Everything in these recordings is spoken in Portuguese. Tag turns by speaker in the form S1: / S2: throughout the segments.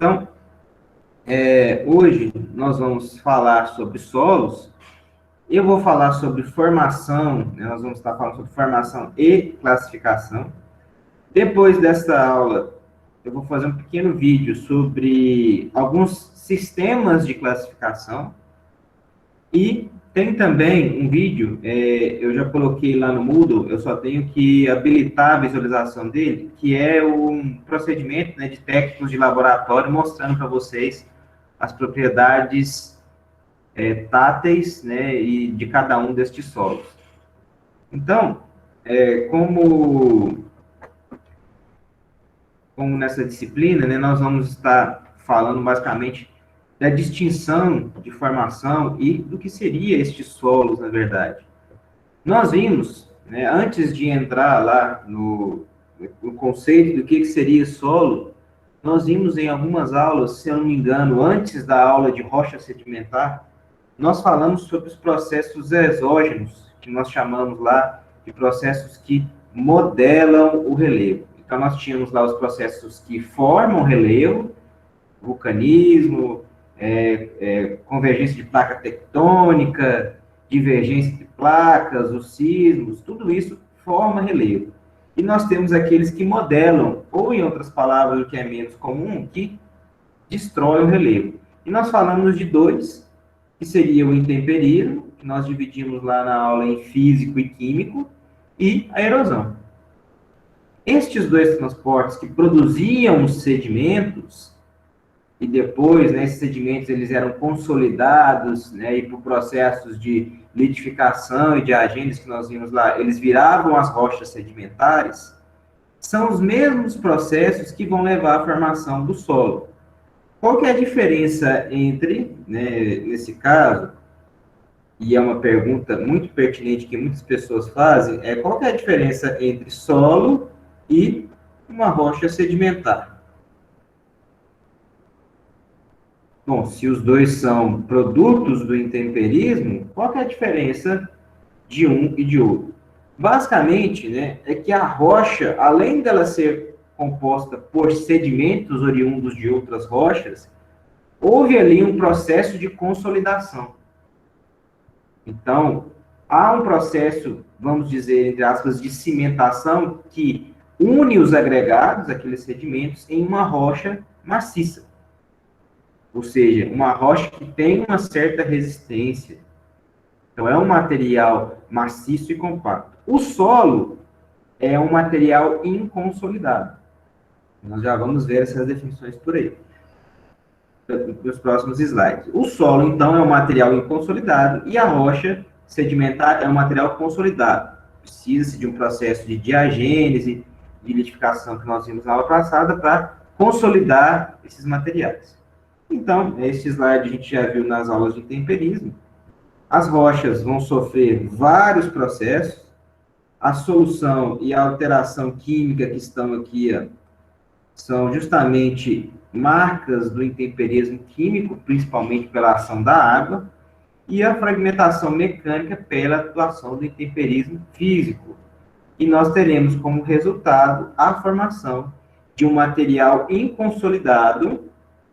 S1: Então, hoje nós vamos falar sobre solos. Eu vou falar sobre formação, né? Nós vamos estar falando sobre formação e classificação. Depois dessa aula, eu vou fazer um pequeno vídeo sobre alguns sistemas de classificação. E tem também um vídeo, eu já coloquei lá no Moodle, eu só tenho que habilitar a visualização dele, que é um procedimento, né, de técnicos de laboratório mostrando para vocês as propriedades táteis, né, e de cada um destes solos. Então, como nessa disciplina, né, nós vamos estar falando basicamente da distinção de formação e do que seria estes solos, na verdade. Nós vimos, né, antes de entrar lá no conceito do que seria solo, nós vimos em algumas aulas, se eu não me engano, antes da aula de rocha sedimentar, nós falamos sobre os processos exógenos, que nós chamamos lá de processos que modelam o relevo. Então, nós tínhamos lá os processos que formam o relevo, vulcanismo, convergência de placa tectônica, divergência de placas, os sismos, tudo isso forma relevo. E nós temos aqueles que modelam, ou em outras palavras, o que é menos comum, que destrói o relevo. E nós falamos de dois, que seria o intemperismo, que nós dividimos lá na aula em físico e químico, e a erosão. Estes dois transportes que produziam os sedimentos, e depois, né, esses sedimentos eles eram consolidados, né, e por processos de litificação e de agentes que nós vimos lá, eles viravam as rochas sedimentares, são os mesmos processos que vão levar à formação do solo. Qual que é a diferença entre, né, nesse caso, e é uma pergunta muito pertinente que muitas pessoas fazem, qual que é a diferença entre solo e uma rocha sedimentar? Bom, se os dois são produtos do intemperismo, qual que é a diferença de um e de outro? Basicamente, né, é que a rocha, além dela ser composta por sedimentos oriundos de outras rochas, houve ali um processo de consolidação. Então, há um processo, vamos dizer, entre aspas, de cimentação que une os agregados, aqueles sedimentos, em uma rocha maciça. Ou seja, uma rocha que tem uma certa resistência. Então, é um material maciço e compacto. O solo é um material inconsolidado. Nós já vamos ver essas definições por aí, nos próximos slides. O solo, então, é um material inconsolidado e a rocha sedimentar é um material consolidado. Precisa-se de um processo de diagênese, de litificação que nós vimos na aula passada para consolidar esses materiais. Então, este slide a gente já viu nas aulas de temperismo. As rochas vão sofrer vários processos. A solução e a alteração química que estão aqui são justamente marcas do intemperismo químico, principalmente pela ação da água, e a fragmentação mecânica pela atuação do intemperismo físico. E nós teremos como resultado a formação de um material inconsolidado,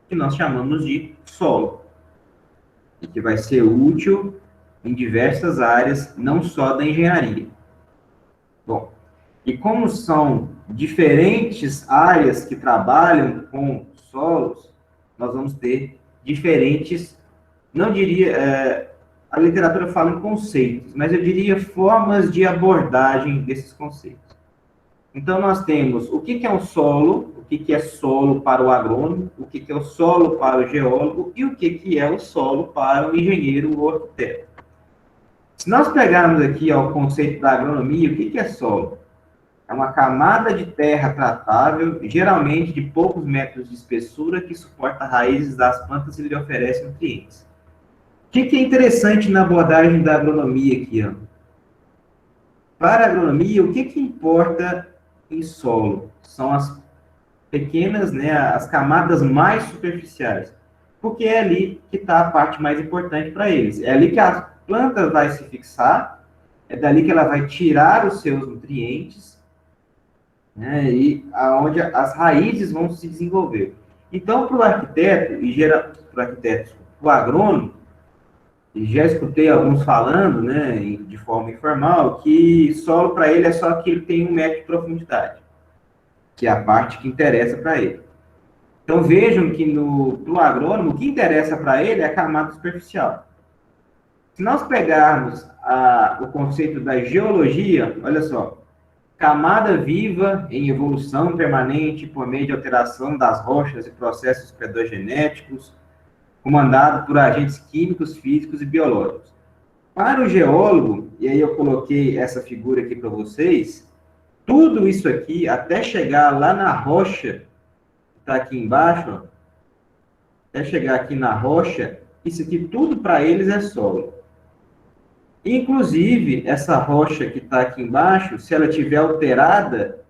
S1: que nós chamamos de solo, e que vai ser útil em diversas áreas, não só da engenharia. Bom, e como são diferentes áreas que trabalham com solos, nós vamos ter diferentes, não diria, a literatura fala em conceitos, mas eu diria formas de abordagem desses conceitos. Então, nós temos o que é um solo, o que é solo para o agrônomo, o que é o solo para o geólogo e o que é o solo para o engenheiro ou arquiteto. Se nós pegarmos aqui o conceito da agronomia, o que é solo? É uma camada de terra tratável, geralmente de poucos metros de espessura, que suporta raízes das plantas e lhe oferece nutrientes. O que é interessante na abordagem da agronomia aqui? Para a agronomia, o que importa em solo? São as pequenas, né, as camadas mais superficiais, porque é ali que está a parte mais importante para eles. É ali que a planta vai se fixar, é dali que ela vai tirar os seus nutrientes, né, e aonde as raízes vão se desenvolver. Então, para o arquiteto, para o arquiteto, o agrônomo, já escutei alguns falando, né, de forma informal, que solo para ele é só aquilo que tem 1 metro de profundidade, que é a parte que interessa para ele. Então, vejam que no agrônomo, o que interessa para ele é a camada superficial. Se nós pegarmos o conceito da geologia, olha só, camada viva em evolução permanente por meio de alteração das rochas e processos pedogenéticos, comandado por agentes químicos, físicos e biológicos. Para o geólogo, e aí eu coloquei essa figura aqui para vocês, tudo isso aqui, até chegar lá na rocha, que está aqui embaixo, ó, até chegar aqui na rocha, isso aqui tudo para eles é solo. Inclusive, essa rocha que está aqui embaixo, se ela estiver alterada,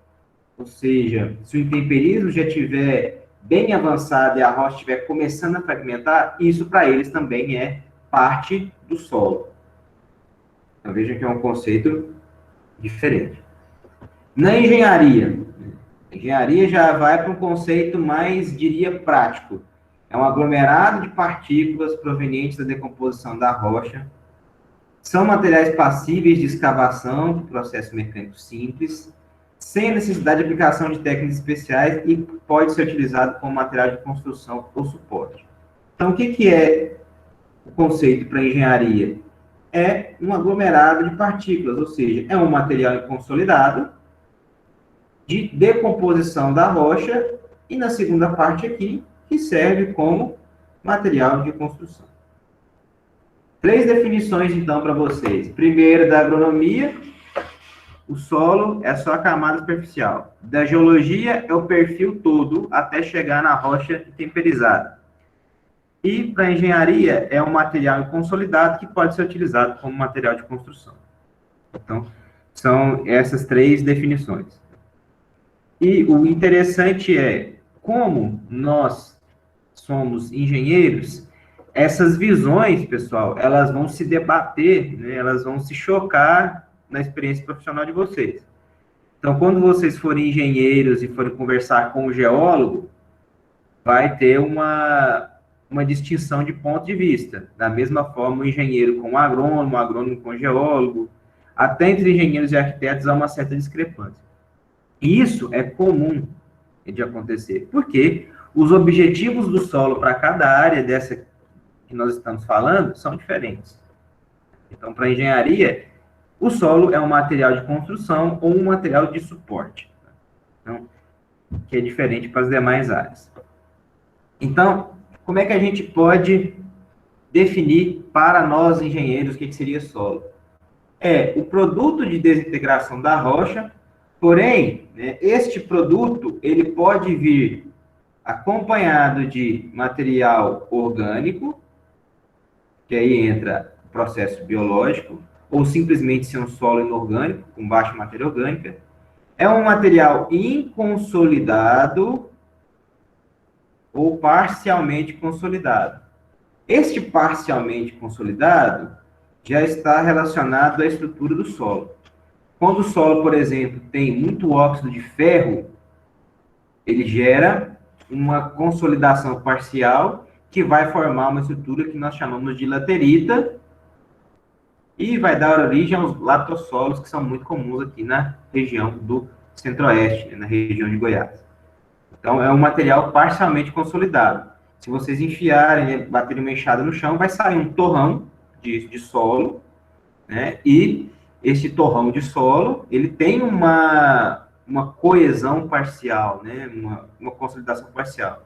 S1: ou seja, se o intemperismo já estiver bem avançado e a rocha estiver começando a fragmentar, isso para eles também é parte do solo. Então, vejam que é um conceito diferente. Na engenharia, a engenharia já vai para um conceito mais, diria, prático. É um aglomerado de partículas provenientes da decomposição da rocha. São materiais passíveis de escavação, processo mecânico simples, sem necessidade de aplicação de técnicas especiais e pode ser utilizado como material de construção ou suporte. Então, o que é o conceito para engenharia? É um aglomerado de partículas, ou seja, é um material consolidado de decomposição da rocha e na segunda parte aqui, que serve como material de construção. 3 definições, então, para vocês. Primeiro, da agronomia, o solo é só a camada superficial. Da geologia, é o perfil todo até chegar na rocha temperizada. E, para a engenharia, é um material consolidado que pode ser utilizado como material de construção. Então, são essas 3 definições. E o interessante é, como nós somos engenheiros, essas visões, pessoal, elas vão se debater, né, elas vão se chocar na experiência profissional de vocês. Então, quando vocês forem engenheiros e forem conversar com o geólogo, vai ter uma distinção de ponto de vista. Da mesma forma, o engenheiro com o agrônomo com o geólogo, até entre engenheiros e arquitetos há uma certa discrepância. Isso é comum de acontecer, porque os objetivos do solo para cada área dessa que nós estamos falando são diferentes. Então, para a engenharia, o solo é um material de construção ou um material de suporte. Então, que é diferente para as demais áreas. Então, como é que a gente pode definir para nós engenheiros o que seria solo? É o produto de desintegração da rocha, porém, né, este produto ele pode vir acompanhado de material orgânico, que aí entra o processo biológico, ou simplesmente ser um solo inorgânico, com baixa matéria orgânica. É um material inconsolidado ou parcialmente consolidado. Este parcialmente consolidado já está relacionado à estrutura do solo. Quando o solo, por exemplo, tem muito óxido de ferro, ele gera uma consolidação parcial que vai formar uma estrutura que nós chamamos de laterita e vai dar origem aos latossolos, que são muito comuns aqui na região do centro-oeste, na região de Goiás. Então, é um material parcialmente consolidado. Se vocês enfiarem, baterem uma enxada no chão, vai sair um torrão de solo, né? E esse torrão de solo, ele tem uma coesão parcial, né? Uma consolidação parcial.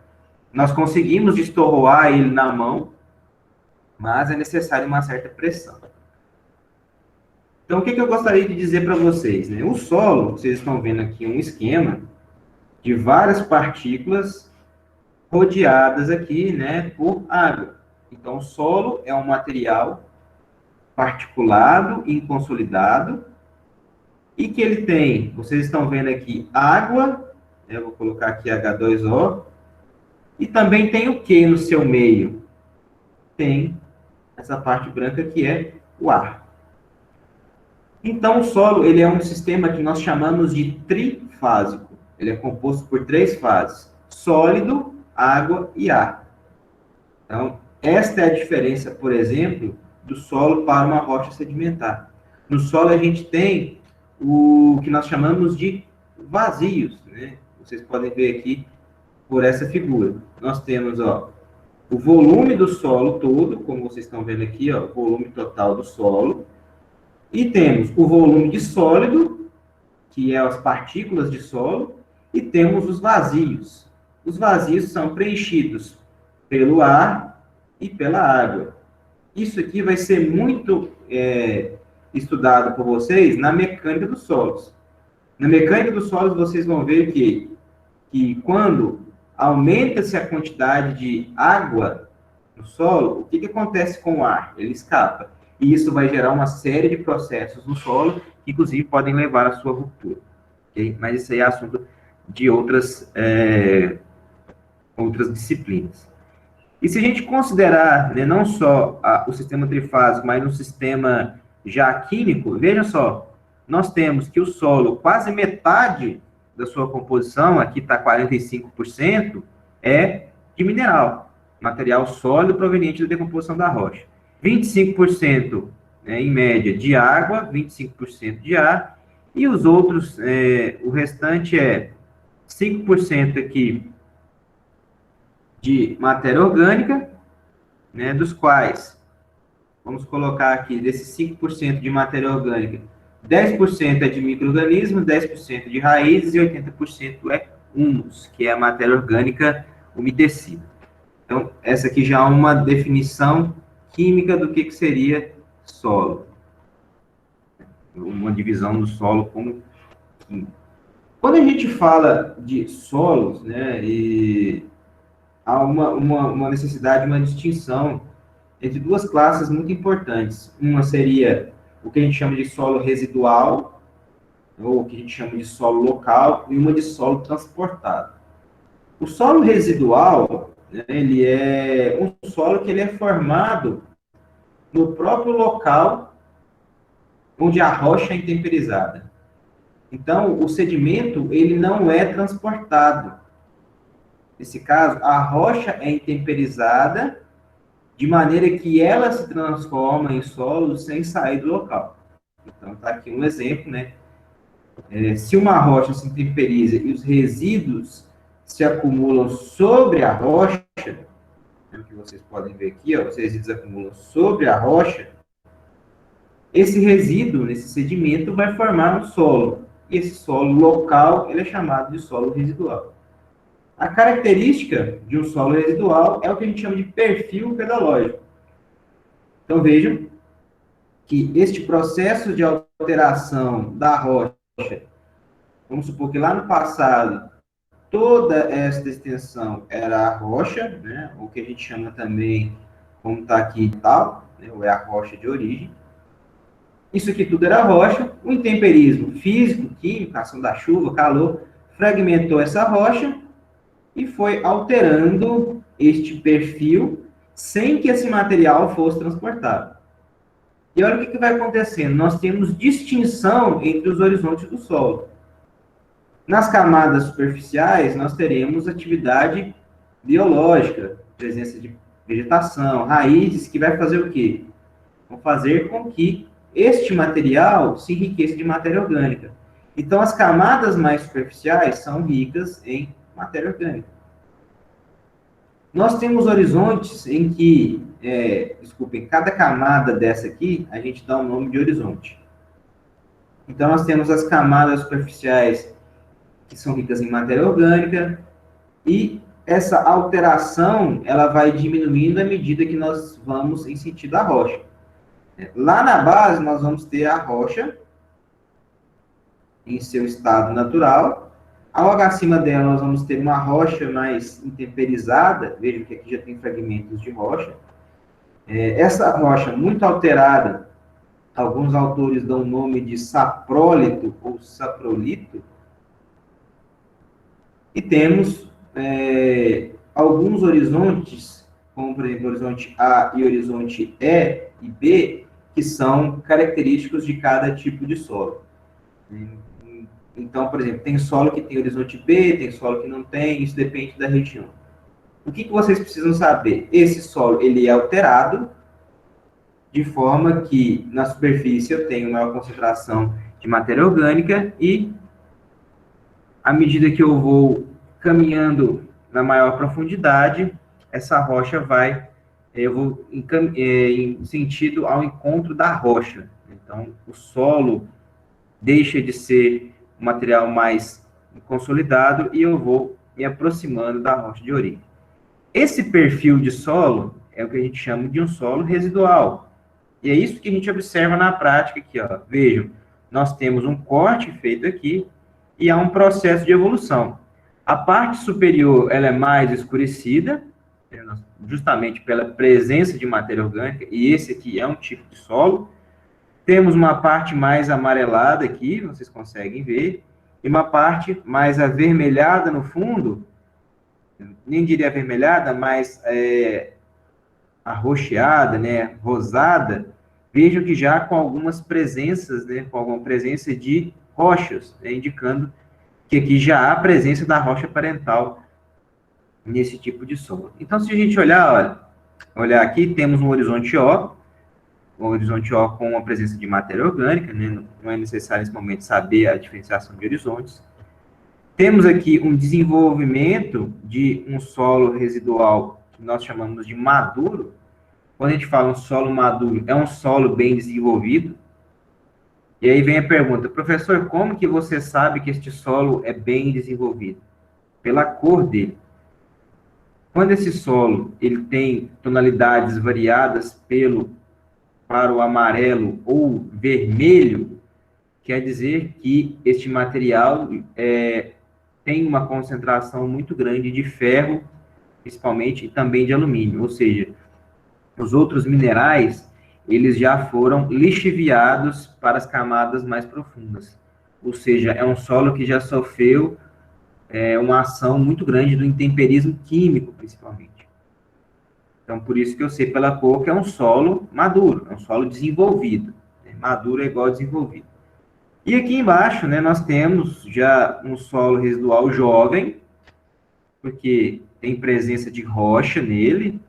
S1: Nós conseguimos destorroar ele na mão, mas é necessário uma certa pressão. Então, o que eu gostaria de dizer para vocês, né? O solo, vocês estão vendo aqui um esquema de várias partículas rodeadas aqui, né, por água. Então, o solo é um material particulado, inconsolidado, e que ele tem, vocês estão vendo aqui, água, eu vou colocar aqui H2O, e também tem o que no seu meio? Tem essa parte branca que é o ar. Então, o solo, ele é um sistema que nós chamamos de trifásico. Ele é composto por 3 fases: sólido, água e ar. Então, esta é a diferença, por exemplo, do solo para uma rocha sedimentar. No solo, a gente tem o que nós chamamos de vazios, né? Vocês podem ver aqui por essa figura. Nós temos, ó, o volume do solo todo, como vocês estão vendo aqui, ó, o volume total do solo. E temos o volume de sólido, que é as partículas de solo, e temos os vazios. Os vazios são preenchidos pelo ar e pela água. Isso aqui vai ser muito estudado por vocês na mecânica dos solos. Na mecânica dos solos, vocês vão ver que quando aumenta-se a quantidade de água no solo, o que acontece com o ar? Ele escapa. E isso vai gerar uma série de processos no solo, que inclusive podem levar à sua ruptura. Okay? Mas isso aí é assunto de outras disciplinas. E se a gente considerar, né, não só o sistema trifásico, mas um sistema já químico, veja só, nós temos que o solo, quase metade da sua composição, aqui está 45%, é de mineral, material sólido proveniente da decomposição da rocha. 25%, né, em média, de água, 25% de ar, e os outros, o restante é 5% aqui de matéria orgânica, né, dos quais, vamos colocar aqui, desses 5% de matéria orgânica, 10% é de micro-organismos, 10% de raízes e 80% é humus, que é a matéria orgânica umedecida. Então, essa aqui já é uma definição química do que seria solo. Uma divisão do solo como químico. Quando a gente fala de solos, né, há uma necessidade, uma distinção entre duas classes muito importantes. Uma seria o que a gente chama de solo residual, ou o que a gente chama de solo local, e uma de solo transportado. O solo residual, né, ele é um solo que ele é formado no próprio local onde a rocha é intemperizada. Então, o sedimento, ele não é transportado. Nesse caso, a rocha é intemperizada de maneira que ela se transforma em solo sem sair do local. Então, está aqui um exemplo, né? Se uma rocha se intemperiza e os resíduos se acumulam sobre a rocha, o que vocês podem ver aqui, ó, os resíduos acumulam sobre a rocha, esse resíduo, nesse sedimento, vai formar um solo. E esse solo local, ele é chamado de solo residual. A característica de um solo residual é o que a gente chama de perfil pedológico. Então, vejam que este processo de alteração da rocha, vamos supor que lá no passado, toda esta extensão era a rocha, né, o que a gente chama também, como está aqui e tal, né, ou é a rocha de origem. Isso aqui tudo era rocha. O intemperismo físico, químico, ação da chuva, calor, fragmentou essa rocha e foi alterando este perfil sem que esse material fosse transportado. E olha o que vai acontecendo. Nós temos distinção entre os horizontes do solo. Nas camadas superficiais, nós teremos atividade biológica, presença de vegetação, raízes, que vai fazer o quê? Vão fazer com que este material se enriqueça de matéria orgânica. Então, as camadas mais superficiais são ricas em matéria orgânica. Nós temos horizontes em que, cada camada dessa aqui, a gente dá um nome de horizonte. Então, nós temos as camadas superficiais que são ricas em matéria orgânica, e essa alteração, ela vai diminuindo à medida que nós vamos em sentido da rocha. Lá na base, nós vamos ter a rocha em seu estado natural. Logo acima dela, nós vamos ter uma rocha mais intemperizada. Vejam que aqui já tem fragmentos de rocha. Essa rocha muito alterada, alguns autores dão o nome de saprólito ou saprolito. E temos alguns horizontes, como, por exemplo, horizonte A e horizonte E e B, que são característicos de cada tipo de solo. Então, por exemplo, tem solo que tem horizonte B, tem solo que não tem, isso depende da região. o que vocês precisam saber? Esse solo, ele é alterado, de forma que na superfície eu tenho maior concentração de matéria orgânica e, à medida que eu vou caminhando na maior profundidade, essa rocha vai, eu vou em sentido ao encontro da rocha. Então, o solo deixa de ser um material mais consolidado e eu vou me aproximando da rocha de origem. Esse perfil de solo é o que a gente chama de um solo residual. E é isso que a gente observa na prática aqui, ó. Vejam, nós temos um corte feito aqui e há um processo de evolução. A parte superior, ela é mais escurecida, justamente pela presença de matéria orgânica, e esse aqui é um tipo de solo. Temos uma parte mais amarelada aqui, vocês conseguem ver, e uma parte mais avermelhada no fundo, nem diria avermelhada, mas arroxeada, né, rosada. Vejam que já com algumas presenças, né, com alguma presença de rochas, né, indicando que aqui já há presença da rocha parental nesse tipo de solo. Então, se a gente olhar aqui, temos um horizonte O com uma presença de matéria orgânica, né, não é necessário nesse momento saber a diferenciação de horizontes. Temos aqui um desenvolvimento de um solo residual que nós chamamos de maduro. Quando a gente fala um solo maduro, é um solo bem desenvolvido. E aí vem a pergunta, professor, como que você sabe que este solo é bem desenvolvido? Pela cor dele. Quando esse solo ele tem tonalidades variadas para o amarelo ou vermelho, quer dizer que este material tem uma concentração muito grande de ferro, principalmente, e também de alumínio, ou seja, os outros minerais, eles já foram lixiviados para as camadas mais profundas. Ou seja, é um solo que já sofreu uma ação muito grande do intemperismo químico, principalmente. Então, por isso que eu sei pela cor que é um solo maduro, é um solo desenvolvido. Maduro é igual a desenvolvido. E aqui embaixo, né, nós temos já um solo residual jovem, porque tem presença de rocha nele,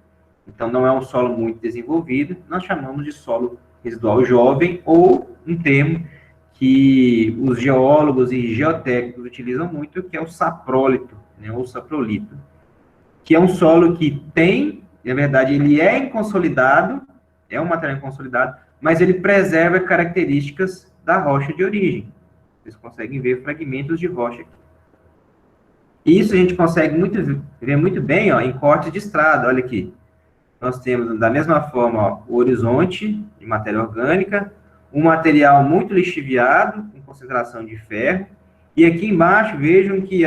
S1: então não é um solo muito desenvolvido, nós chamamos de solo residual jovem, ou um termo que os geólogos e geotécnicos utilizam muito, que é o saprólito, né, ou saprolito, que é um solo que tem, na verdade, ele é inconsolidado, é um material inconsolidado, mas ele preserva características da rocha de origem. Vocês conseguem ver fragmentos de rocha aqui. E isso a gente consegue ver muito bem, ó, em cortes de estrada. Olha aqui. Nós temos, da mesma forma, ó, o horizonte de matéria orgânica, um material muito lixiviado, com concentração de ferro. E aqui embaixo, vejam que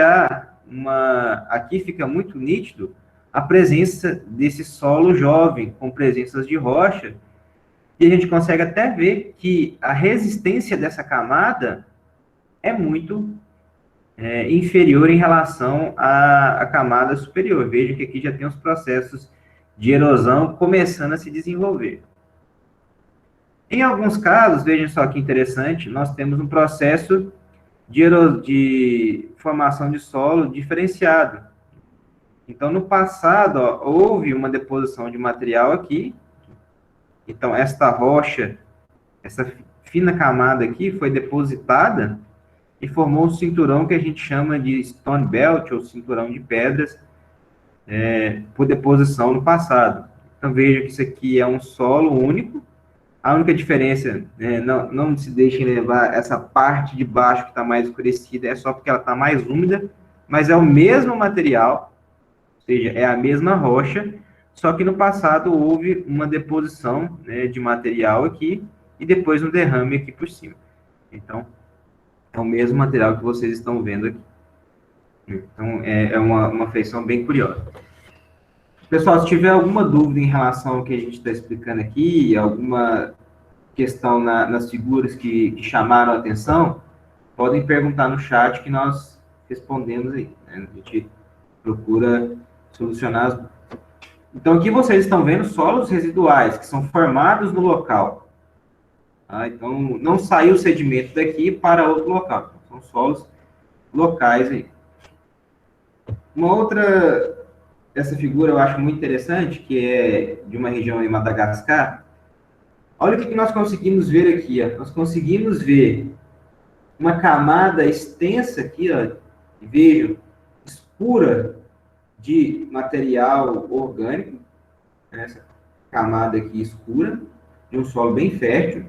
S1: aqui fica muito nítido a presença desse solo jovem, com presenças de rocha. E a gente consegue até ver que a resistência dessa camada é muito inferior em relação à camada superior. Veja que aqui já tem os processos de erosão começando a se desenvolver. Em alguns casos, vejam só que interessante, nós temos um processo de formação de solo diferenciado. Então, no passado, ó, houve uma deposição de material aqui. Então, esta rocha, essa fina camada aqui, foi depositada e formou um cinturão que a gente chama de Stone Belt, ou cinturão de pedras, por deposição no passado. Então, veja que isso aqui é um solo único. A única diferença, não se deixem levar, essa parte de baixo que está mais escurecida, é só porque ela está mais úmida, mas é o mesmo material, ou seja, é a mesma rocha, só que no passado houve uma deposição, né, de material aqui, e depois um derrame aqui por cima. Então, é o mesmo material que vocês estão vendo aqui. Então, é uma feição bem curiosa. Pessoal, se tiver alguma dúvida em relação ao que a gente está explicando aqui, alguma questão nas figuras que chamaram a atenção, podem perguntar no chat que nós respondemos aí, né? A gente procura solucionar as dúvidas. Então, aqui vocês estão vendo solos residuais, que são formados no local. Tá? Então, não saiu o sedimento daqui para outro local. São solos locais aí. Uma outra essa figura eu acho muito interessante, que é de uma região em Madagascar. Olha o que nós conseguimos ver aqui, ó. Nós conseguimos ver uma camada extensa aqui, ó, vejo, escura de material orgânico, né, essa camada aqui escura, de um solo bem fértil.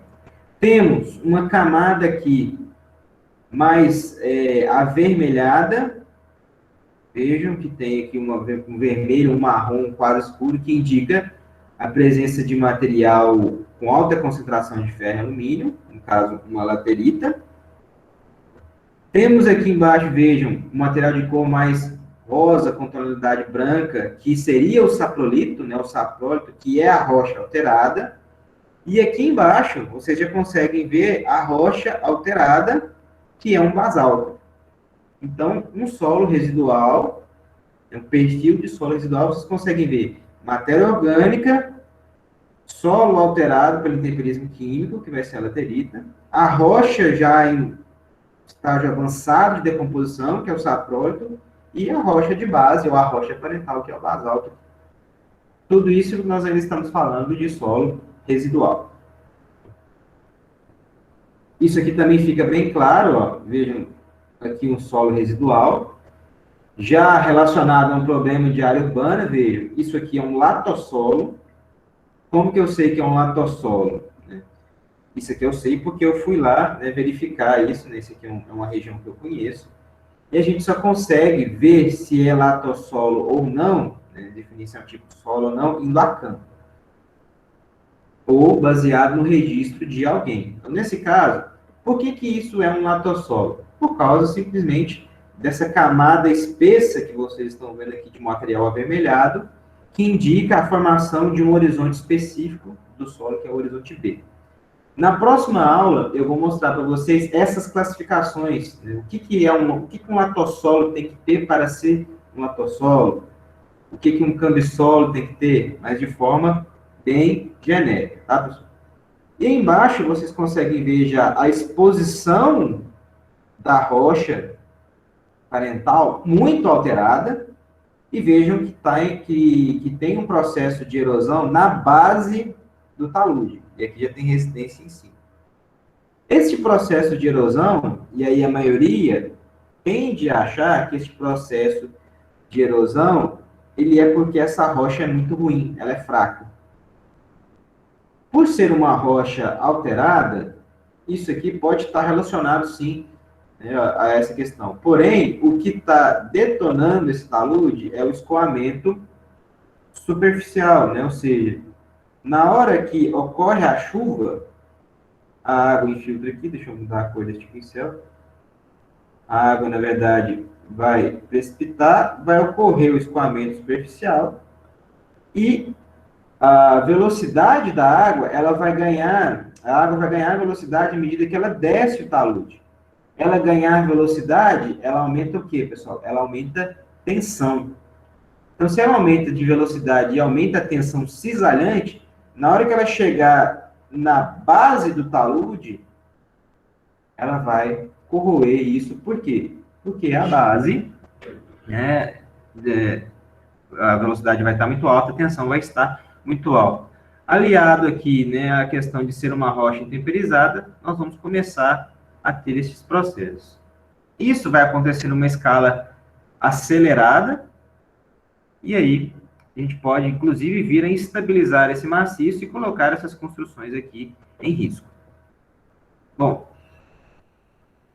S1: Temos uma camada aqui mais avermelhada, vejam que tem aqui um vermelho, um marrom quase escuro, que indica a presença de material com alta concentração de ferro e alumínio, no caso, uma laterita. Temos aqui embaixo, vejam, um material de cor mais rosa, com tonalidade branca, que seria o saprolito, né, o saprólito, que é a rocha alterada. E aqui embaixo, vocês já conseguem ver a rocha alterada, que é um basalto. Então, um solo residual, um perfil de solo residual, vocês conseguem ver matéria orgânica, solo alterado pelo temperismo químico, que vai ser a laterita, a rocha já em estágio avançado de decomposição, que é o saprólito, e a rocha de base, ou a rocha parental, que é o basalto. Tudo isso nós ainda estamos falando de solo residual. Isso aqui também fica bem claro, ó, vejam aqui um solo residual, já relacionado a um problema de área urbana, vejam, isso aqui é um latossolo. Como que eu sei que é um latossolo? Isso aqui eu sei porque eu fui lá, né, verificar isso, né? Isso aqui é uma região que eu conheço. E a gente só consegue ver se é latossolo ou não, né, definir se é um tipo de solo ou não, indo a campo. Ou baseado no registro de alguém. Então, nesse caso, por que isso é um latossolo? Por causa, simplesmente, dessa camada espessa que vocês estão vendo aqui de material avermelhado, que indica a formação de um horizonte específico do solo, que é o horizonte B. Na próxima aula, eu vou mostrar para vocês essas classificações, né? O que um latossolo tem que ter para ser um latossolo, o que um cambissolo tem que ter, mas de forma bem genérica, tá, pessoal? E embaixo vocês conseguem ver já a exposição da rocha parental muito alterada, e vejam que tem um processo de erosão na base do talude, e aqui já tem residência em cima. Este processo de erosão, e aí a maioria tende a achar que este processo de erosão, ele é porque essa rocha é muito ruim, ela é fraca. Por ser uma rocha alterada, isso aqui pode estar relacionado, sim, né, a essa questão. Porém, o que está detonando esse talude é o escoamento superficial, né? Ou seja, na hora que ocorre a chuva, a água infiltra aqui, deixa eu mudar a cor deste pincel. A água, na verdade, vai precipitar, vai ocorrer o escoamento superficial e a velocidade da água, a água vai ganhar velocidade à medida que ela desce o talude. Ela ganhar velocidade, ela aumenta o quê, pessoal? Ela aumenta tensão. Então, se ela aumenta de velocidade e aumenta a tensão cisalhante, na hora que ela chegar na base do talude, ela vai corroer isso. Por quê? Porque a base, né, a velocidade vai estar muito alta, a tensão vai estar muito alta. Aliado aqui, né, à questão de ser uma rocha intemperizada, nós vamos começar a ter esses processos. Isso vai acontecer numa escala acelerada, e aí a gente pode, inclusive, vir a estabilizar esse maciço e colocar essas construções aqui em risco. Bom,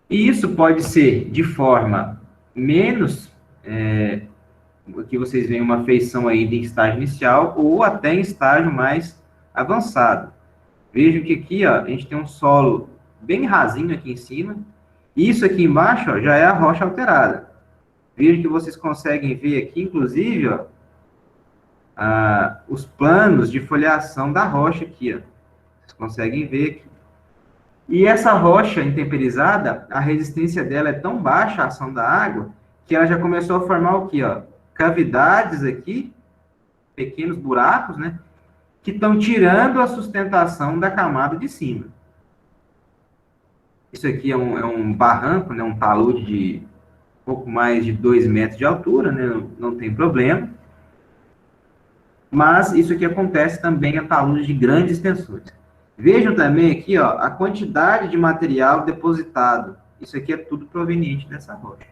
S1: e isso pode ser de forma menos, aqui vocês veem uma feição ainda em estágio inicial, ou até em estágio mais avançado. Vejam que aqui, ó, a gente tem um solo bem rasinho aqui em cima, e isso aqui embaixo, ó, já é a rocha alterada. Vejam que vocês conseguem ver aqui, inclusive, ó, os planos de foliação da rocha aqui, ó. Vocês conseguem ver aqui. E essa rocha intemperizada, a resistência dela é tão baixa, a ação da água, que ela já começou a formar o quê, ó? Cavidades aqui, pequenos buracos, né? Que estão tirando a sustentação da camada de cima. Isso aqui é um barranco, né? Um talude de pouco mais de 2 metros de altura, né? Não tem problema. mas isso aqui acontece também a taludes de grandes extensões. Vejam também aqui, ó, a quantidade de material depositado. Isso aqui é tudo proveniente dessa rocha.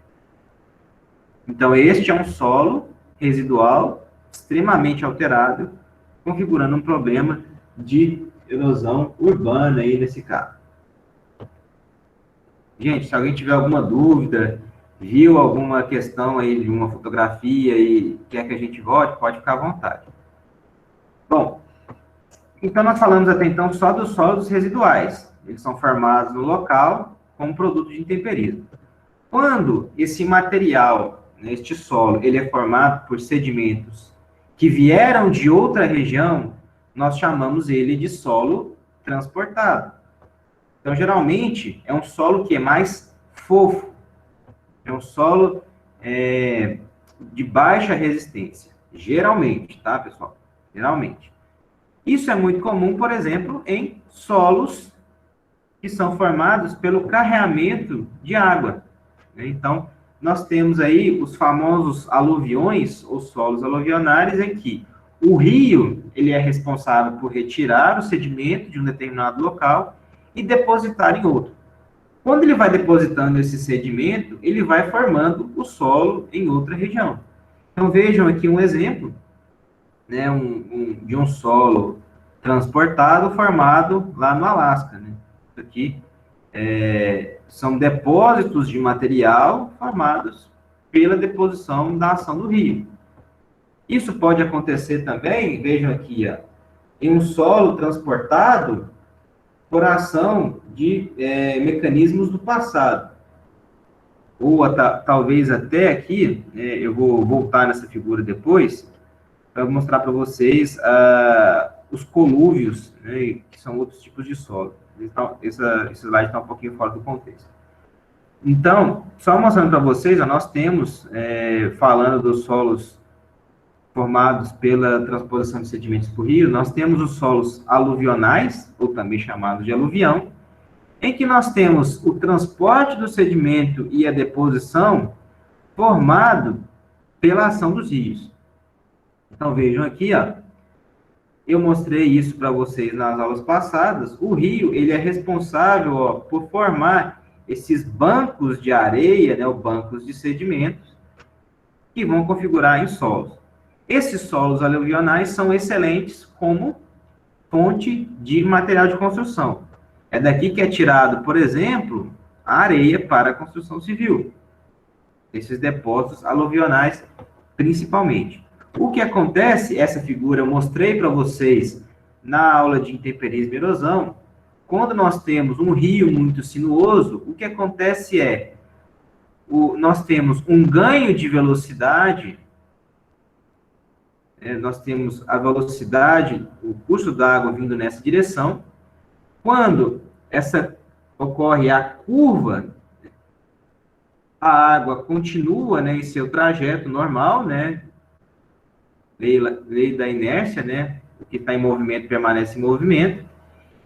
S1: Então, este é um solo residual extremamente alterado, configurando um problema de erosão urbana aí nesse caso. Gente, se alguém tiver alguma dúvida, viu alguma questão aí de uma fotografia e quer que a gente volte, pode ficar à vontade. Bom, então nós falamos até então só dos sólidos residuais. Eles são formados no local como produto de intemperismo. Quando esse material, né, este solo, ele é formado por sedimentos que vieram de outra região, nós chamamos ele de solo transportado. Então, geralmente, é um solo que é mais fofo, é um solo de baixa resistência. Geralmente, tá, pessoal? Geralmente. Isso é muito comum, por exemplo, em solos que são formados pelo carreamento de água. Então, nós temos aí os famosos aluviões, ou solos aluvionais, em que o rio ele é responsável por retirar o sedimento de um determinado local e depositar em outro. Quando ele vai depositando esse sedimento, ele vai formando o solo em outra região. Então, vejam aqui um exemplo, né, de um solo transportado formado lá no Alasca. Né? Isso aqui são depósitos de material formados pela deposição da ação do rio. Isso pode acontecer também, vejam aqui, ó, em um solo transportado por ação de mecanismos do passado. Ou talvez até aqui, eu vou voltar nessa figura depois, para mostrar para vocês os colúvios, né, que são outros tipos de solo. Esse slide está um pouquinho fora do contexto. Então, só mostrando para vocês, nós temos, falando dos solos formados pela transposição de sedimentos por rio, nós temos os solos aluvionais, ou também chamados de aluvião, em que nós temos o transporte do sedimento e a deposição formado pela ação dos rios. Então, vejam aqui, ó, eu mostrei isso para vocês nas aulas passadas. O rio, ele é responsável, ó, por formar esses bancos de areia, né, ou bancos de sedimentos, que vão configurar em solos. Esses solos aluvionais são excelentes como fonte de material de construção. É daqui que é tirado, por exemplo, a areia para a construção civil. Esses depósitos aluvionais, principalmente. O que acontece, essa figura eu mostrei para vocês na aula de intemperismo e erosão, quando nós temos um rio muito sinuoso, o que acontece nós temos um ganho de velocidade, nós temos a velocidade, o curso da água vindo nessa direção. Quando ocorre a curva, a água continua, né, em seu trajeto normal, né, lei da inércia, né, o que está em movimento permanece em movimento.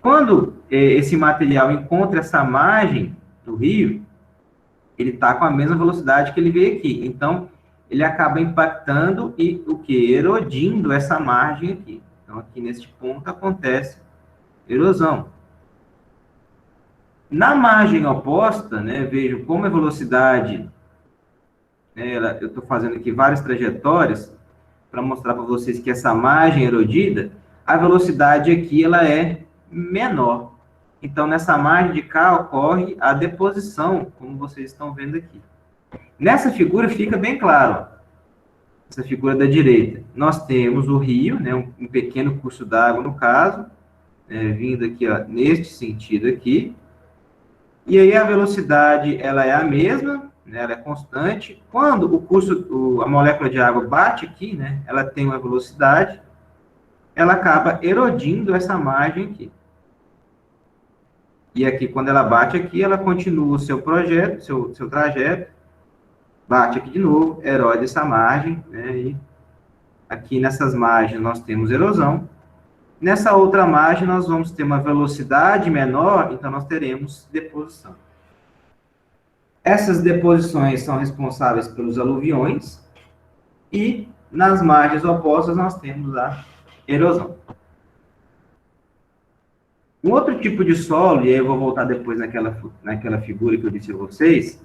S1: Quando esse material encontra essa margem do rio, ele está com a mesma velocidade que ele veio aqui. Então, ele acaba impactando e o que? Erodindo essa margem aqui. Então, aqui neste ponto acontece erosão. Na margem oposta, né, vejo como a velocidade, né, eu estou fazendo aqui várias trajetórias para mostrar para vocês que essa margem erodida, a velocidade aqui ela é menor. Então, nessa margem de cá ocorre a deposição, como vocês estão vendo aqui. Nessa figura fica bem claro, essa figura da direita. Nós temos o rio, né, um pequeno curso d'água no caso, vindo aqui, ó, neste sentido aqui. E aí a velocidade ela é a mesma, né, ela é constante. Quando a molécula de água bate aqui, né, ela tem uma velocidade, ela acaba erodindo essa margem aqui. E aqui, quando ela bate aqui, ela continua o seu projeto, seu trajeto, bate aqui de novo, erode essa margem, né, e aqui nessas margens nós temos erosão. Nessa outra margem, nós vamos ter uma velocidade menor, então nós teremos deposição. Essas deposições são responsáveis pelos aluviões, e nas margens opostas nós temos a erosão. Um outro tipo de solo, e aí eu vou voltar depois naquela figura que eu disse a vocês,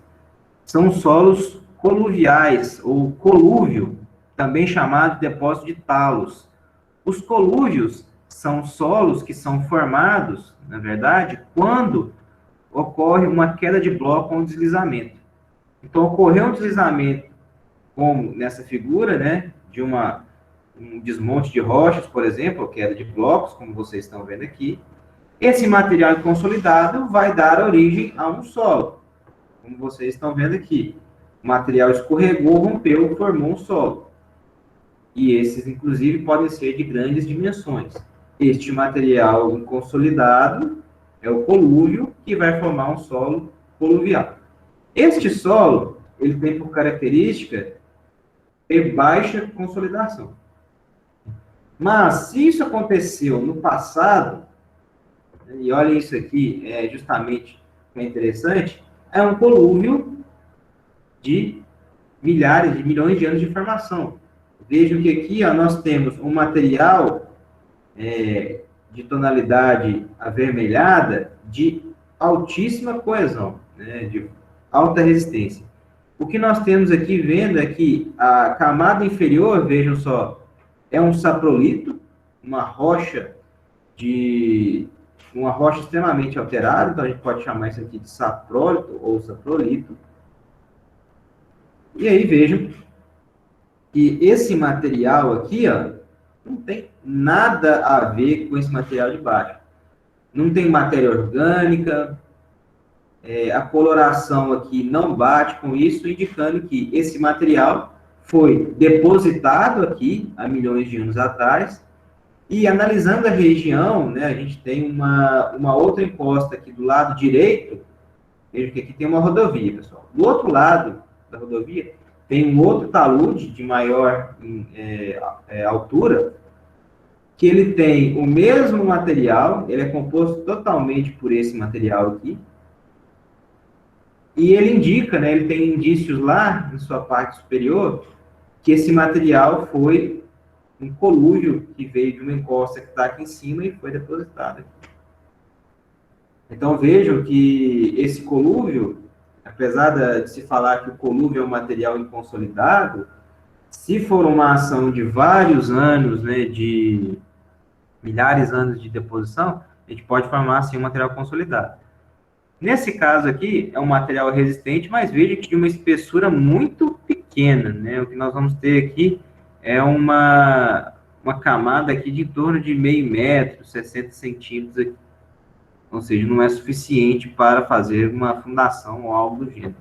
S1: são solos coluviais, ou colúvio, também chamado de depósito de talos. Os colúvios são solos que são formados, na verdade, quando ocorre uma queda de bloco ou um deslizamento. Então, ocorreu um deslizamento, como nessa figura, né, de um desmonte de rochas, por exemplo, ou queda de blocos, como vocês estão vendo aqui. Esse material consolidado vai dar origem a um solo, como vocês estão vendo aqui. O material escorregou, rompeu, formou um solo. E esses, inclusive, podem ser de grandes dimensões. Este material consolidado é o colúvio, que vai formar um solo coluvial. Este solo, ele tem por característica ter baixa consolidação. Mas, se isso aconteceu no passado, e olha isso aqui, justamente é interessante, é um colúvio de milhares, de milhões de anos de formação. Vejam que aqui ó, nós temos um material de tonalidade avermelhada de altíssima coesão, né, de alta resistência. O que nós temos aqui vendo é que a camada inferior, vejam só, é um saprolito, uma rocha extremamente alterada, então a gente pode chamar isso aqui de saprólito ou saprolito. E aí vejam que esse material aqui, ó, não tem nada a ver com esse material de baixo. Não tem matéria orgânica, a coloração aqui não bate com isso, indicando que esse material foi depositado aqui há milhões de anos atrás. E analisando a região, né, a gente tem uma outra encosta aqui do lado direito. Veja que aqui tem uma rodovia, pessoal. Do outro lado da rodovia tem um outro talude de maior altura, que ele tem o mesmo material, ele é composto totalmente por esse material aqui. E ele indica, né, ele tem indícios lá, em sua parte superior, que esse material foi um colúvio que veio de uma encosta que está aqui em cima e foi depositado aqui. Então vejam que esse colúvio, apesar de se falar que o colúvio é um material inconsolidado, se for uma ação de vários anos, né, de milhares de anos de deposição, a gente pode formar assim um material consolidado. Nesse caso aqui, é um material resistente, mas veja que de uma espessura muito pequena, né? O que nós vamos ter aqui é uma camada aqui de em torno de meio metro, 60 centímetros aqui. Ou seja, não é suficiente para fazer uma fundação ou algo do gênero.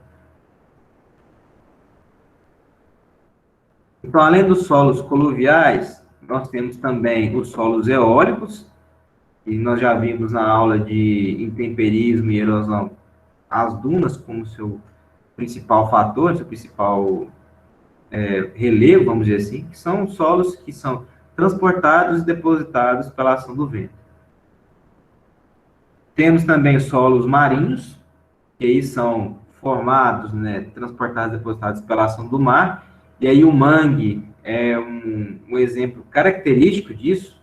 S1: Então, além dos solos coluviais, nós temos também os solos eólicos, e nós já vimos na aula de intemperismo e erosão as dunas como seu principal fator, seu principal relevo, vamos dizer assim, que são solos que são transportados e depositados pela ação do vento. Temos também solos marinhos, que aí são formados, né, transportados e depositados pela ação do mar, e aí o mangue é um exemplo característico disso,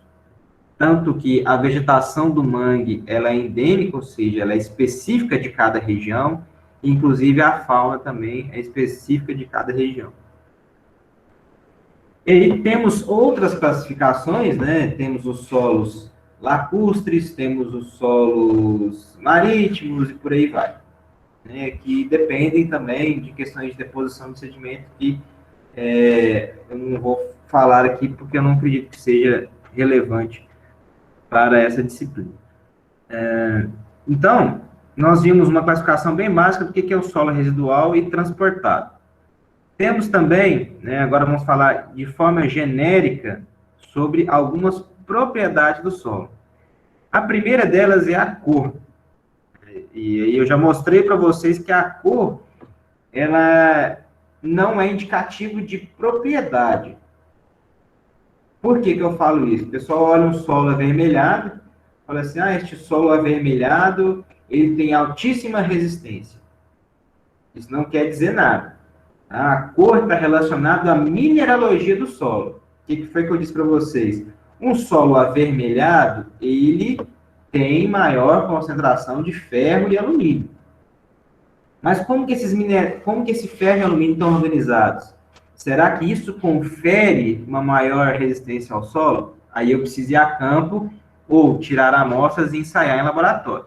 S1: tanto que a vegetação do mangue ela é endêmica, ou seja, ela é específica de cada região, inclusive a fauna também é específica de cada região. E aí temos outras classificações, né? Temos os solos lacustres, temos os solos marítimos e por aí vai, né? Que dependem também de questões de deposição de sedimento que eu não vou falar aqui porque eu não acredito que seja relevante para essa disciplina. Então, nós vimos uma classificação bem básica do que é o solo residual e transportado. Temos também, né, agora vamos falar de forma genérica sobre algumas propriedades do solo. A primeira delas é a cor. E aí eu já mostrei para vocês que a cor, ela não é indicativo de propriedade. Por que eu falo isso? O pessoal olha um solo avermelhado, fala assim, este solo avermelhado, ele tem altíssima resistência. Isso não quer dizer nada. A cor está relacionada à mineralogia do solo. O que foi que eu disse para vocês? Um solo avermelhado, ele tem maior concentração de ferro e alumínio. Mas como que esse ferro e alumínio estão organizados? Será que isso confere uma maior resistência ao solo? Aí eu preciso ir a campo ou tirar amostras e ensaiar em laboratório.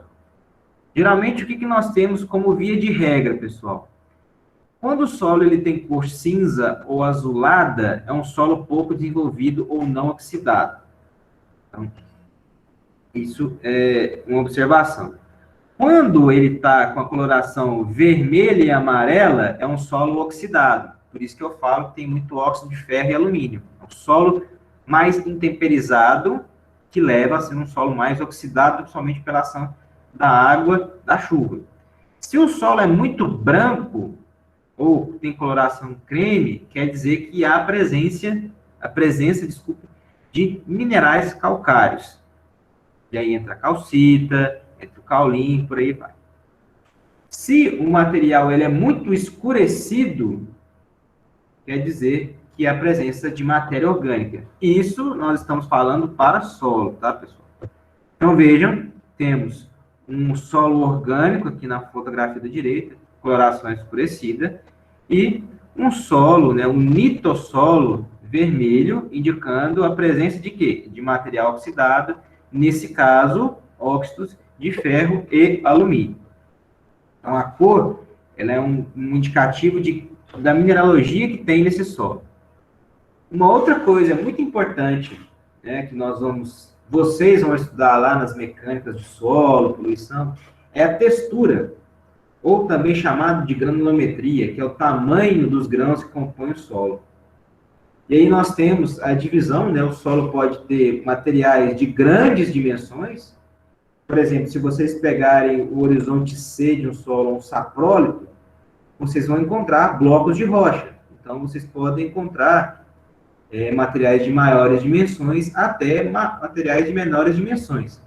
S1: Geralmente, o que nós temos como via de regra, pessoal? Quando o solo ele tem cor cinza ou azulada, é um solo pouco desenvolvido ou não oxidado. Então, isso é uma observação. Quando ele está com a coloração vermelha e amarela, é um solo oxidado. Por isso que eu falo que tem muito óxido de ferro e alumínio. É um solo mais intemperizado, que leva a ser um solo mais oxidado, principalmente pela ação da água, da chuva. Se o solo é muito branco, ou tem coloração creme, quer dizer que há a presença, de minerais calcários. E aí entra a calcita, entra o caulim, por aí vai. Se o material ele é muito escurecido, quer dizer que há a presença de matéria orgânica. Isso nós estamos falando para solo, tá, pessoal? Então, vejam, temos um solo orgânico aqui na fotografia da direita, coloração escurecida, e um solo, né, um nitossolo vermelho, indicando a presença de quê? De material oxidado, nesse caso, óxidos de ferro e alumínio. Então, a cor, ela é um indicativo da mineralogia que tem nesse solo. Uma outra coisa muito importante, né, que vocês vão estudar lá nas mecânicas de solo, poluição, é a textura, ou também chamado de granulometria, que é o tamanho dos grãos que compõem o solo. E aí nós temos a divisão, né, o solo pode ter materiais de grandes dimensões. Por exemplo, se vocês pegarem o horizonte C de um solo, um saprólico, vocês vão encontrar blocos de rocha. Então, vocês podem encontrar materiais de maiores dimensões até materiais de menores dimensões.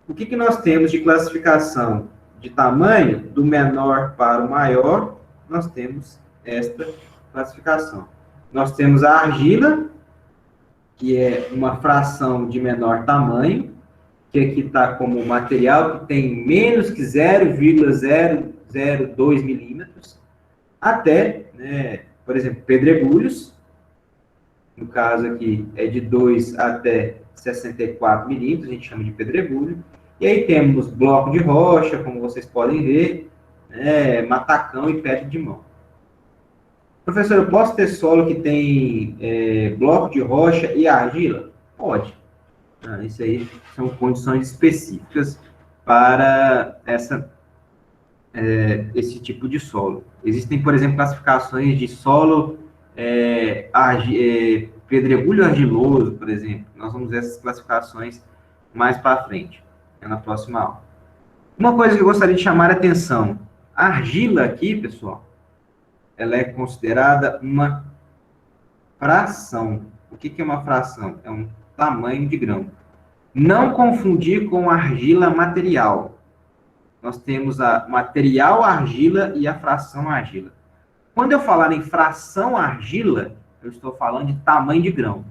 S1: O que nós temos de classificação de tamanho, do menor para o maior? Nós temos esta classificação. Nós temos a argila, que é uma fração de menor tamanho, que aqui está como material que tem menos que 0,002 milímetros, até, né, por exemplo, pedregulhos, no caso aqui é de 2 até 64 milímetros, a gente chama de pedregulho. E aí temos bloco de rocha, como vocês podem ver, né, matacão e pedra de mão. Professor, eu posso ter solo que tem bloco de rocha e argila? Pode. Isso aí são condições específicas para esse tipo de solo. Existem, por exemplo, classificações de solo pedregulho argiloso, por exemplo. Nós vamos ver essas classificações mais para frente, na próxima aula. Uma coisa que eu gostaria de chamar a atenção. A argila aqui, pessoal, ela é considerada uma fração. O que é uma fração? É um tamanho de grão. Não confundir com argila material. Nós temos a material argila e a fração argila. Quando eu falar em fração argila, eu estou falando de tamanho de grão.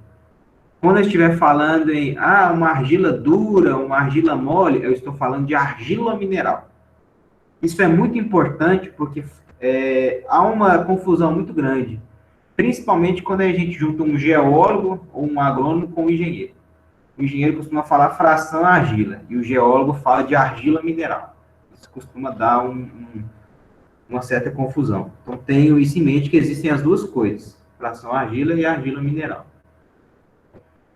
S1: Quando eu estiver falando em uma argila dura, uma argila mole, eu estou falando de argila mineral. Isso é muito importante porque há uma confusão muito grande, principalmente quando a gente junta um geólogo ou um agrônomo com um engenheiro. O engenheiro costuma falar fração argila e o geólogo fala de argila mineral. Isso costuma dar uma certa confusão. Então, tenho isso em mente que existem as duas coisas, fração argila e argila mineral.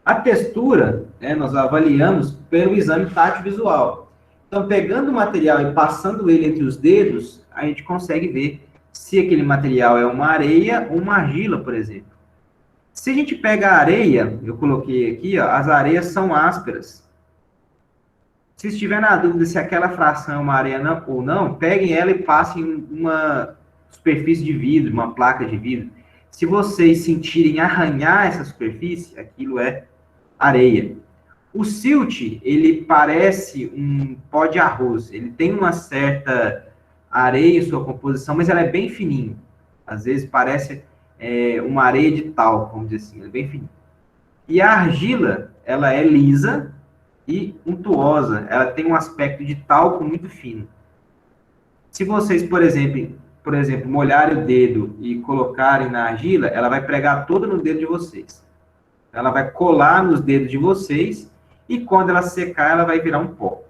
S1: A textura, nós avaliamos pelo exame tátil visual. Então, pegando o material e passando ele entre os dedos, a gente consegue ver se aquele material é uma areia ou uma argila, por exemplo. Se a gente pega a areia, eu coloquei aqui, as areias são ásperas. Se estiver na dúvida se aquela fração é uma areia ou não, peguem ela e passem uma superfície de vidro, uma placa de vidro. Se vocês sentirem arranhar essa superfície, aquilo é areia. O silt, ele parece um pó de arroz. Ele tem uma certa areia em sua composição, mas ela é bem fininha. Às vezes parece uma areia de talco, vamos dizer assim, ela é bem fininha. E a argila, ela é lisa e untuosa, ela tem um aspecto de talco muito fino. Se vocês, por exemplo, molharem o dedo e colocarem na argila, ela vai pregar toda no dedo de vocês. Ela vai colar nos dedos de vocês e quando ela secar, ela vai virar um pó.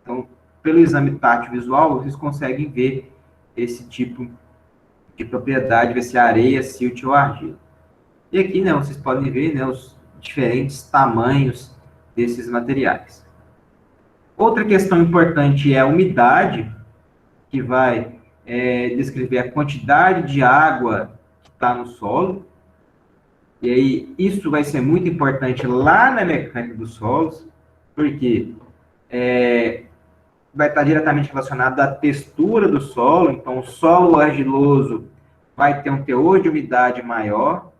S1: Então, pelo exame tátil visual, vocês conseguem ver esse tipo de propriedade, ver se é areia, silt ou argila. E aqui, né, vocês podem ver, né, os diferentes tamanhos desses materiais. Outra questão importante é a umidade, que vai descrever a quantidade de água que está no solo. E aí, isso vai ser muito importante lá na mecânica dos solos, porque vai estar diretamente relacionado à textura do solo. Então, o solo argiloso vai ter um teor de umidade maior.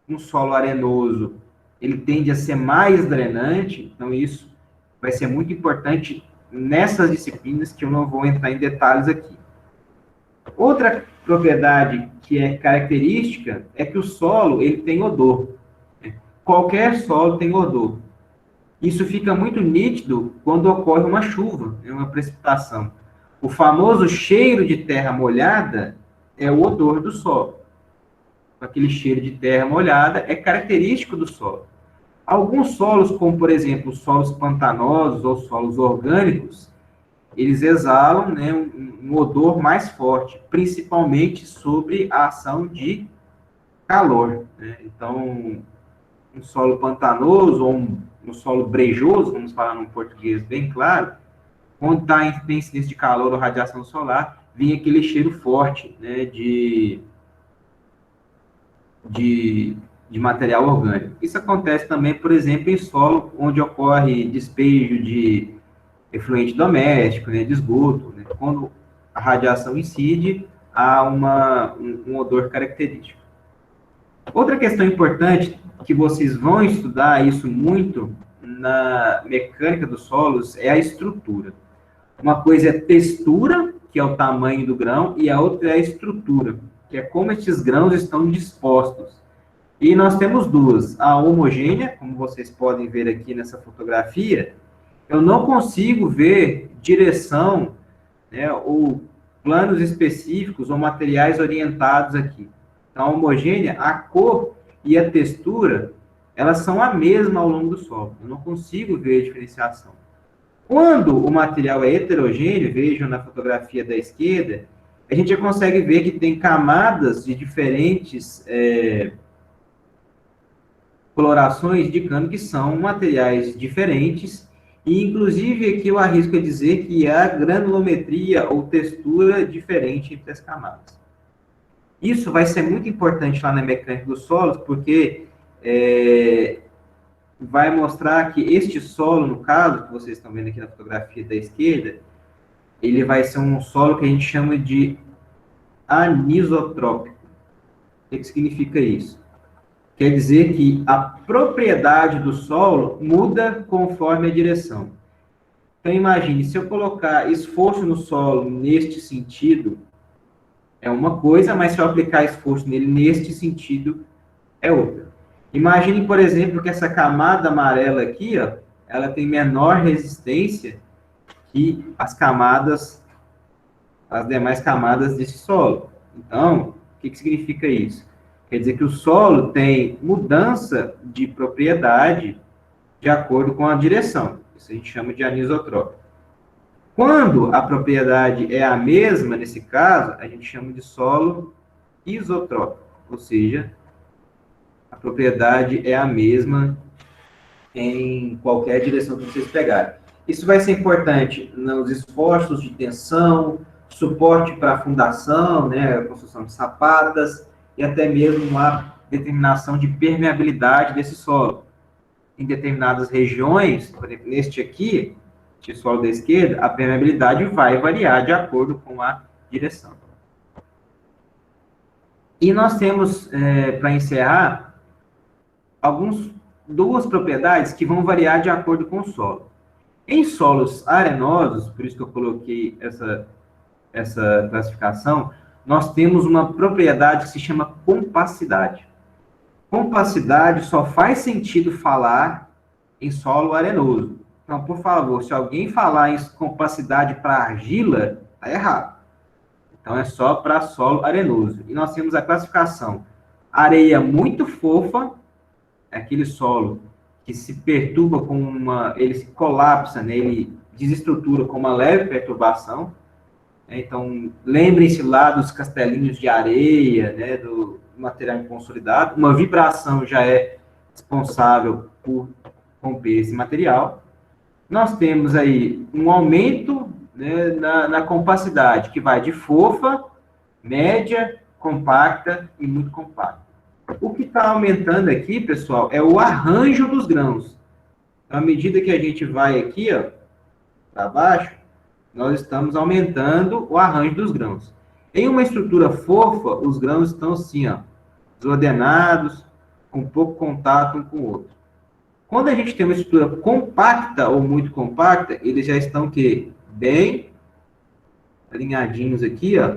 S1: Um solo arenoso, ele tende a ser mais drenante. Então, isso vai ser muito importante nessas disciplinas que eu não vou entrar em detalhes aqui. Outra propriedade que é característica é que o solo ele tem odor. Qualquer solo tem odor. Isso fica muito nítido quando ocorre uma chuva, uma precipitação. O famoso cheiro de terra molhada é o odor do solo. Aquele cheiro de terra molhada é característico do solo. Alguns solos, como por exemplo solos pantanosos ou solos orgânicos, eles exalam, né, um odor mais forte, principalmente sobre a ação de calor, né? Então, um solo pantanoso ou um solo brejoso, vamos falar num português bem claro, quando está em incidência de calor ou radiação solar, vem aquele cheiro forte, né, de material orgânico. Isso acontece também, por exemplo, em solo onde ocorre despejo de efluente doméstico, né, de esgoto, né, quando a radiação incide, há um odor característico. Outra questão importante, que vocês vão estudar isso muito na mecânica dos solos, é a estrutura. Uma coisa é textura, que é o tamanho do grão, e a outra é a estrutura, que é como esses grãos estão dispostos. E nós temos duas. A homogênea, como vocês podem ver aqui nessa fotografia, eu não consigo ver direção, né, ou planos específicos ou materiais orientados aqui. Então, a homogênea, a cor e a textura, elas são a mesma ao longo do solo. Eu não consigo ver a diferenciação. Quando o material é heterogêneo, vejam na fotografia da esquerda, a gente já consegue ver que tem camadas de diferentes colorações, indicando que são materiais diferentes, e inclusive aqui eu arrisco a dizer que há granulometria ou textura diferente entre as camadas. Isso vai ser muito importante lá na mecânica dos solos, porque vai mostrar que este solo, no caso, que vocês estão vendo aqui na fotografia da esquerda, ele vai ser um solo que a gente chama de anisotrópico. O que significa isso? Quer dizer que a propriedade do solo muda conforme a direção. Então, imagine, se eu colocar esforço no solo neste sentido, é uma coisa, mas se eu aplicar esforço nele neste sentido, é outra. Imagine, por exemplo, que essa camada amarela aqui, ó, ela tem menor resistência que as demais camadas desse solo. Então, o que significa isso? Quer dizer que o solo tem mudança de propriedade de acordo com a direção. Isso a gente chama de anisotrópico. Quando a propriedade é a mesma, nesse caso, a gente chama de solo isotrópico. Ou seja, a propriedade é a mesma em qualquer direção que vocês pegarem. Isso vai ser importante nos esforços de tensão, suporte para a fundação, né, a construção de sapatas, e até mesmo uma determinação de permeabilidade desse solo. Em determinadas regiões, por exemplo, neste aqui, este solo da esquerda, a permeabilidade vai variar de acordo com a direção. E nós temos, para encerrar, duas propriedades que vão variar de acordo com o solo. Em solos arenosos, por isso que eu coloquei essa classificação, nós temos uma propriedade que se chama compacidade. Compacidade só faz sentido falar em solo arenoso. Então, por favor, se alguém falar em compacidade para argila, está errado. Então, é só para solo arenoso. E nós temos a classificação: areia muito fofa, é aquele solo que se perturba com ele se colapsa, né? Ele desestrutura com uma leve perturbação. Então, lembrem-se lá dos castelinhos de areia, né, do material consolidado. Uma vibração já é responsável por romper esse material. Nós temos aí um aumento, né, na compacidade, que vai de fofa, média, compacta e muito compacta. O que está aumentando aqui, pessoal, é o arranjo dos grãos. À medida que a gente vai aqui, ó, para baixo, nós estamos aumentando o arranjo dos grãos. Em uma estrutura fofa, os grãos estão assim, ó, desordenados, com pouco contato um com o outro. Quando a gente tem uma estrutura compacta ou muito compacta, eles já estão que bem alinhadinhos aqui, ó,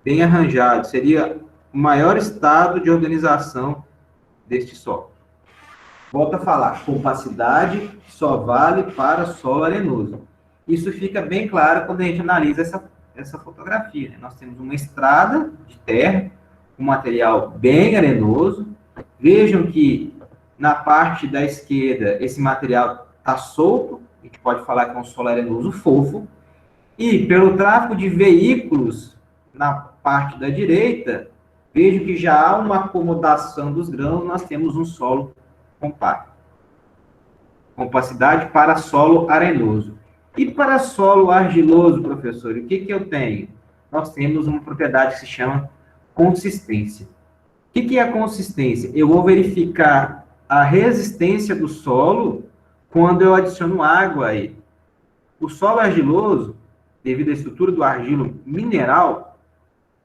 S1: bem arranjados. Seria o maior estado de organização deste solo. Volto a falar, compacidade só vale para solo arenoso. Isso fica bem claro quando a gente analisa essa fotografia, né? Nós temos uma estrada de terra, um material bem arenoso. Vejam que na parte da esquerda esse material está solto, a gente pode falar que é um solo arenoso fofo. E pelo tráfego de veículos na parte da direita, vejo que já há uma acomodação dos grãos, nós temos um solo compacto. Compacidade para solo arenoso. E para solo argiloso, professor, o que eu tenho? Nós temos uma propriedade que se chama consistência. O que é a consistência? Eu vou verificar a resistência do solo quando eu adiciono água a ele. O solo argiloso, devido à estrutura do argilo mineral,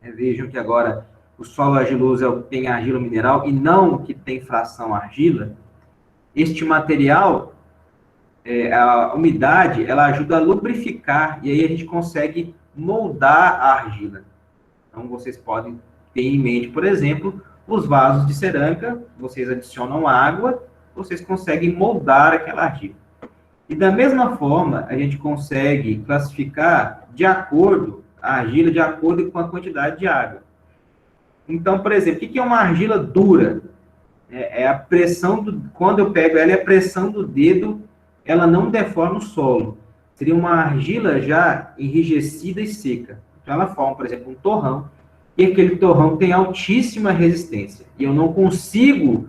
S1: vejam que agora o solo argiloso é o que tem argila mineral e não o que tem fração argila. Este material, a umidade, ela ajuda a lubrificar e aí a gente consegue moldar a argila. Então, vocês podem ter em mente, por exemplo, os vasos de cerâmica, vocês adicionam água, vocês conseguem moldar aquela argila. E da mesma forma, a gente consegue classificar de acordo, a argila de acordo com a quantidade de água. Então, por exemplo, o que é uma argila dura? É a pressão, quando eu pego ela, é a pressão do dedo, ela não deforma o solo. Seria uma argila já enrijecida e seca. Então, ela forma, por exemplo, um torrão, e aquele torrão tem altíssima resistência. E eu não consigo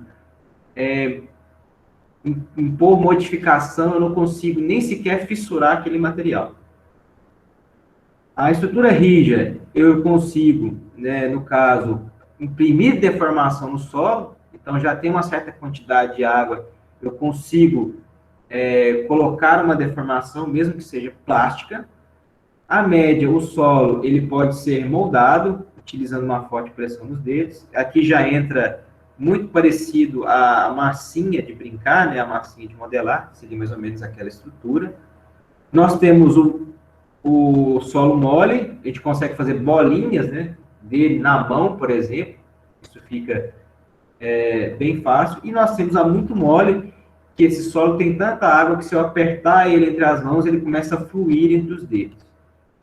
S1: impor modificação, eu não consigo nem sequer fissurar aquele material. A estrutura rígida, eu consigo, né, no caso, imprimir deformação no solo, então já tem uma certa quantidade de água, eu consigo colocar uma deformação, mesmo que seja plástica. A média, o solo, ele pode ser moldado, utilizando uma forte pressão nos dedos. Aqui já entra muito parecido à massinha de brincar, né, a massinha de modelar, seria mais ou menos aquela estrutura. Nós temos o solo mole, a gente consegue fazer bolinhas, né, dele na mão, por exemplo, isso fica bem fácil. E nós temos a muito mole, que esse solo tem tanta água que se eu apertar ele entre as mãos, ele começa a fluir entre os dedos.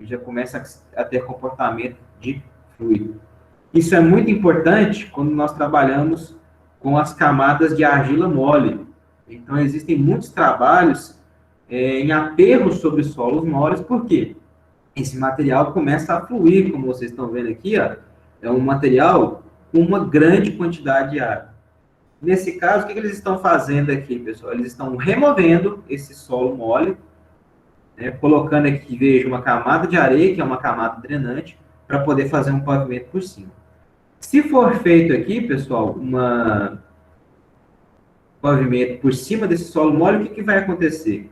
S1: Ele já começa a ter comportamento de fluido. Isso é muito importante quando nós trabalhamos com as camadas de argila mole. Então, existem muitos trabalhos em aterro sobre solos moles, por quê? Esse material começa a fluir, como vocês estão vendo aqui, ó, é um material com uma grande quantidade de água. Nesse caso, o que eles estão fazendo aqui, pessoal? Eles estão removendo esse solo mole, né, colocando aqui, veja, uma camada de areia, que é uma camada drenante, para poder fazer um pavimento por cima. Se for feito aqui, pessoal, um pavimento por cima desse solo mole, o que vai acontecer?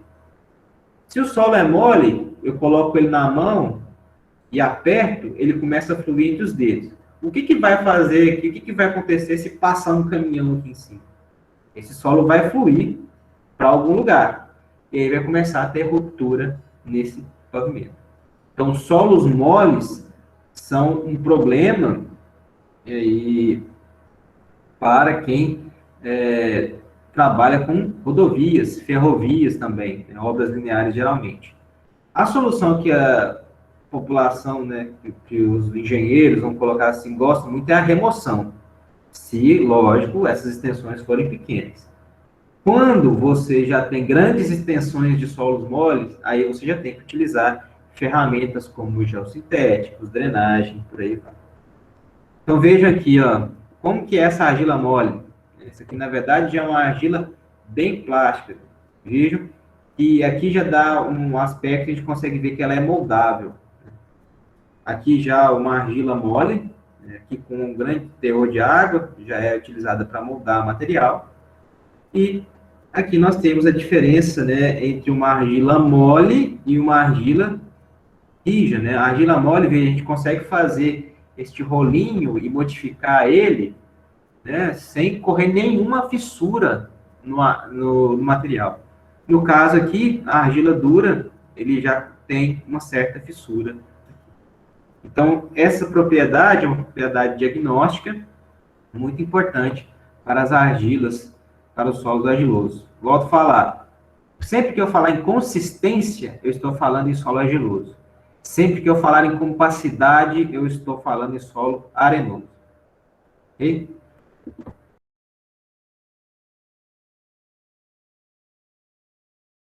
S1: Se o solo é mole, eu coloco ele na mão e aperto, ele começa a fluir entre os dedos. O que vai fazer aqui? O que vai acontecer se passar um caminhão aqui em cima? Esse solo vai fluir para algum lugar. E aí vai começar a ter ruptura nesse pavimento. Então, solos moles são um problema e para quem trabalha com rodovias, ferrovias também, né, obras lineares geralmente. A solução que a população, né, que os engenheiros, vão colocar assim, gostam muito é a remoção, se, lógico, essas extensões forem pequenas. Quando você já tem grandes extensões de solos moles, aí você já tem que utilizar ferramentas como geossintéticos, drenagem, por aí vai. Então veja aqui, ó, como que é essa argila mole. Essa aqui, na verdade, já é uma argila bem plástica. Vejam que aqui já dá um aspecto que a gente consegue ver que ela é moldável. Aqui já uma argila mole, aqui com um grande teor de água, já é utilizada para moldar material. E aqui nós temos a diferença, né, entre uma argila mole e uma argila rija, né? A argila mole, a gente consegue fazer este rolinho e modificar ele, né, sem correr nenhuma fissura no material. No caso aqui, a argila dura, ele já tem uma certa fissura. Então, essa propriedade é uma propriedade diagnóstica muito importante para as argilas, para os solos argilosos. Volto a falar, sempre que eu falar em consistência, eu estou falando em solo argiloso. Sempre que eu falar em compacidade, eu estou falando em solo arenoso. Ok?